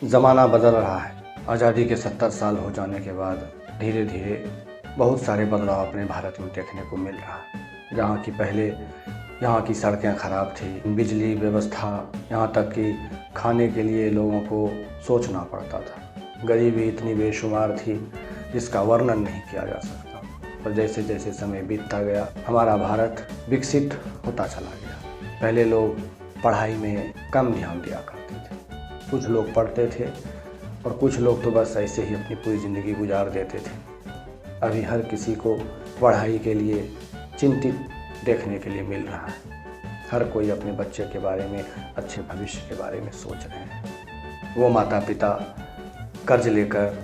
ज़माना बदल रहा है। आज़ादी के 70 साल हो जाने के बाद धीरे धीरे बहुत सारे बदलाव अपने भारत में देखने को मिल रहा है। जहाँ की पहले यहाँ की सड़कें ख़राब थी, बिजली व्यवस्था, यहाँ तक कि खाने के लिए लोगों को सोचना पड़ता था। गरीबी इतनी बेशुमार थी जिसका वर्णन नहीं किया जा सकता। और जैसे जैसे समय बीतता गया हमारा भारत विकसित होता चला गया। पहले लोग पढ़ाई में कम ध्यान दिया करते थे। कुछ लोग पढ़ते थे और कुछ लोग तो बस ऐसे ही अपनी पूरी ज़िंदगी गुजार देते थे। अभी हर किसी को पढ़ाई के लिए चिंतित देखने के लिए मिल रहा है। हर कोई अपने बच्चे के बारे में, अच्छे भविष्य के बारे में सोच रहे हैं। वो माता पिता कर्ज लेकर,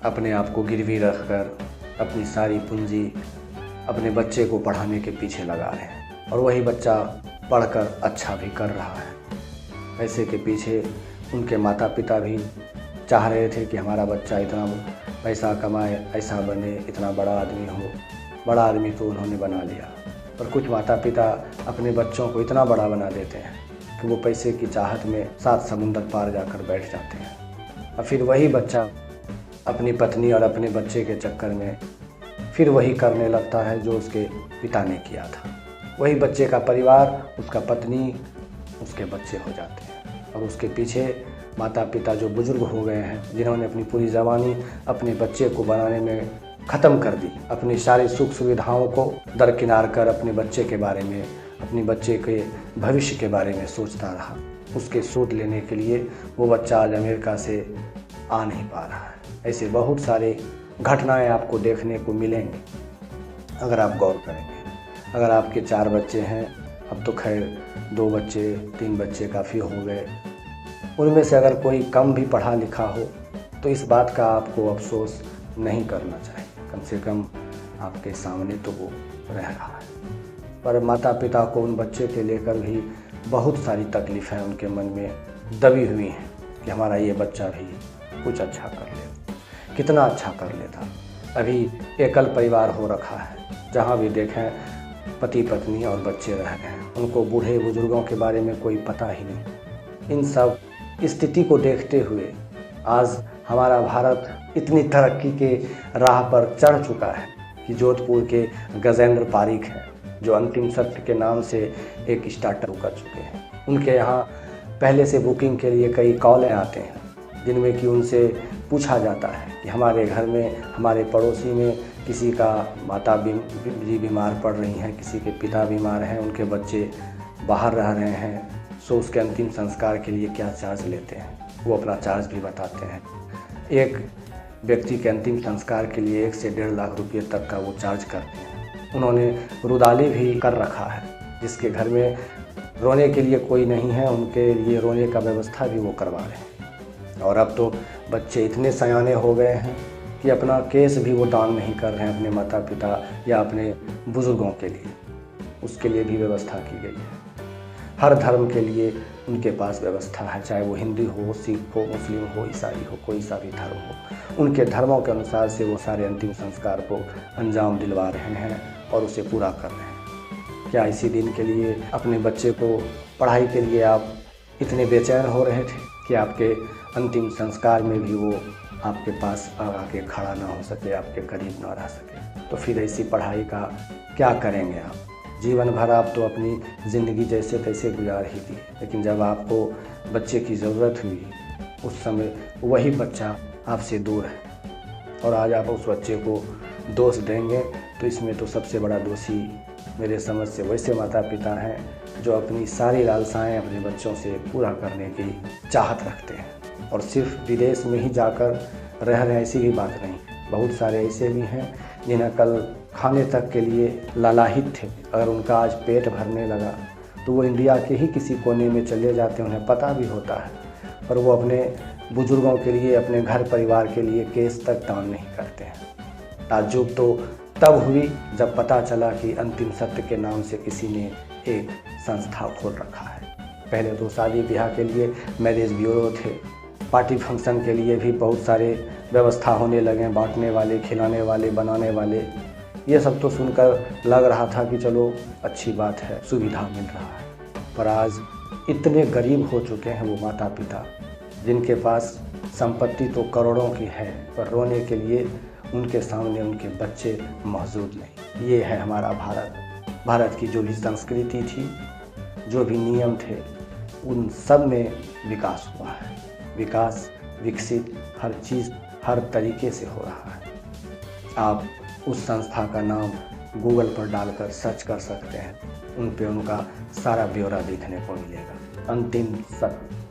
अपने आप को गिरवी रखकर अपनी सारी पूंजी अपने बच्चे को पढ़ाने के पीछे लगा रहे हैं और वही बच्चा पढ़कर अच्छा भी कर रहा है। पैसे के पीछे उनके माता पिता भी चाह रहे थे कि हमारा बच्चा इतना पैसा कमाए, ऐसा बने, इतना बड़ा आदमी हो। बड़ा आदमी तो उन्होंने बना लिया। और कुछ माता पिता अपने बच्चों को इतना बड़ा बना देते हैं कि वो पैसे की चाहत में 7 समुंदर पार जाकर बैठ जाते हैं। और फिर वही बच्चा अपनी पत्नी और अपने बच्चे के चक्कर में फिर वही करने लगता है जो उसके पिता ने किया था। वही बच्चे का परिवार, उसका पत्नी, उसके बच्चे हो जाते हैं। और उसके पीछे माता पिता जो बुजुर्ग हो गए हैं, जिन्होंने अपनी पूरी जवानी अपने बच्चे को बनाने में ख़त्म कर दी, अपनी सारी सुख सुविधाओं को दरकिनार कर अपने बच्चे के बारे में, अपने बच्चे के भविष्य के बारे में सोचता रहा। उसके सूद लेने के लिए वो बच्चा आज अमेरिका से आ नहीं पा रहा है। ऐसे बहुत सारे घटनाएं आपको देखने को मिलेंगे अगर आप गौर करेंगे। अगर आपके 4 बच्चे हैं, अब तो खैर 2 बच्चे 3 बच्चे काफ़ी हो गए, उनमें से अगर कोई कम भी पढ़ा लिखा हो तो इस बात का आपको अफसोस नहीं करना चाहिए। कम से कम आपके सामने तो वो रह रहा है। पर माता पिता को उन बच्चे के लेकर भी बहुत सारी तकलीफ़ें उनके मन में दबी हुई हैं कि हमारा ये बच्चा भी कुछ अच्छा कर ले। कितना अच्छा कर लेता। अभी एकल परिवार हो रखा है, जहाँ भी देखें पति पत्नी और बच्चे रह रहे हैं। उनको बूढ़े बुजुर्गों के बारे में कोई पता ही नहीं। इन सब स्थिति को देखते हुए आज हमारा भारत इतनी तरक्की के राह पर चढ़ चुका है कि जोधपुर के गजेंद्र पारिक हैं, जो अंतिम सत्य के नाम से एक स्टार्टअप कर चुके हैं। उनके यहाँ पहले से बुकिंग के लिए कई कॉलें आते हैं, जिनमें कि उनसे पूछा जाता है कि हमारे घर में, हमारे पड़ोसी में किसी का माता जी बीमार पड़ रही हैं, किसी के पिता बीमार हैं, उनके बच्चे बाहर रह रहे हैं, सो उसके अंतिम संस्कार के लिए क्या चार्ज लेते हैं। वो अपना चार्ज भी बताते हैं। एक व्यक्ति के अंतिम संस्कार के लिए 1 से 1.5 लाख रुपये तक का वो चार्ज करते हैं। उन्होंने रुदाली भी कर रखा है, जिसके घर में रोने के लिए कोई नहीं है, उनके लिए रोने का व्यवस्था भी वो करवा रहे हैं। और अब तो बच्चे इतने सयाने हो गए हैं कि अपना केस भी वो दान नहीं कर रहे हैं अपने माता पिता या अपने बुज़ुर्गों के लिए। उसके लिए भी व्यवस्था की गई है। हर धर्म के लिए उनके पास व्यवस्था है, चाहे वो हिंदू हो, सिख हो, मुस्लिम हो, ईसाई हो, कोई सा भी धर्म हो। उनके धर्मों के अनुसार से वो सारे अंतिम संस्कार को अंजाम दिलवा रहे हैं और उसे पूरा कर रहे हैं। क्या इसी दिन के लिए अपने बच्चे को पढ़ाई के लिए आप इतने बेचैन हो रहे थे कि आपके अंतिम संस्कार में भी वो आपके पास आके खड़ा ना हो सके, आपके करीब ना रह सके? तो फिर ऐसी पढ़ाई का क्या करेंगे आप? जीवन भर आप तो अपनी ज़िंदगी जैसे तैसे गुजार ही दी, लेकिन जब आपको बच्चे की ज़रूरत हुई उस समय वही बच्चा आपसे दूर है और आज आप उस बच्चे को दोष देंगे तो इसमें तो सबसे बड़ा दोषी मेरे समझ से वैसे माता पिता हैं जो अपनी सारी लालसाएं अपने बच्चों से पूरा करने की चाहत रखते हैं और सिर्फ विदेश में ही जाकर रह रहे हैं, ऐसी भी बात नहीं। बहुत सारे ऐसे भी हैं जिन्हें कल खाने तक के लिए लालाहित थे, अगर उनका आज पेट भरने लगा तो वो इंडिया के ही किसी कोने में चले जाते हैं, उन्हें पता भी होता है, पर वो अपने बुजुर्गों के लिए, अपने घर परिवार के लिए केस तक दान नहीं करते हैं। ताज्जुब तो तब हुई जब पता चला कि अंतिम सत्य के नाम से किसी ने एक संस्था खोल रखा है। पहले तो शादी ब्याह के लिए मैरिज ब्यूरो थे, पार्टी फंक्शन के लिए भी बहुत सारे व्यवस्था होने लगे, बांटने वाले, खिलाने वाले, बनाने वाले। ये सब तो सुनकर लग रहा था कि चलो अच्छी बात है, सुविधा मिल रहा है। पर आज इतने गरीब हो चुके हैं वो माता पिता जिनके पास संपत्ति तो करोड़ों की है, पर रोने के लिए उनके सामने उनके बच्चे मौजूद नहीं। ये है हमारा भारत। भारत की जो भी संस्कृति थी, जो भी नियम थे, उन सब में विकास हुआ है। विकास, विकसित हर चीज़ हर तरीके से हो रहा है। आप उस संस्था का नाम गूगल पर डालकर सर्च कर सकते हैं, उन पे उनका सारा ब्यौरा देखने को मिलेगा। अंतिम सत्य।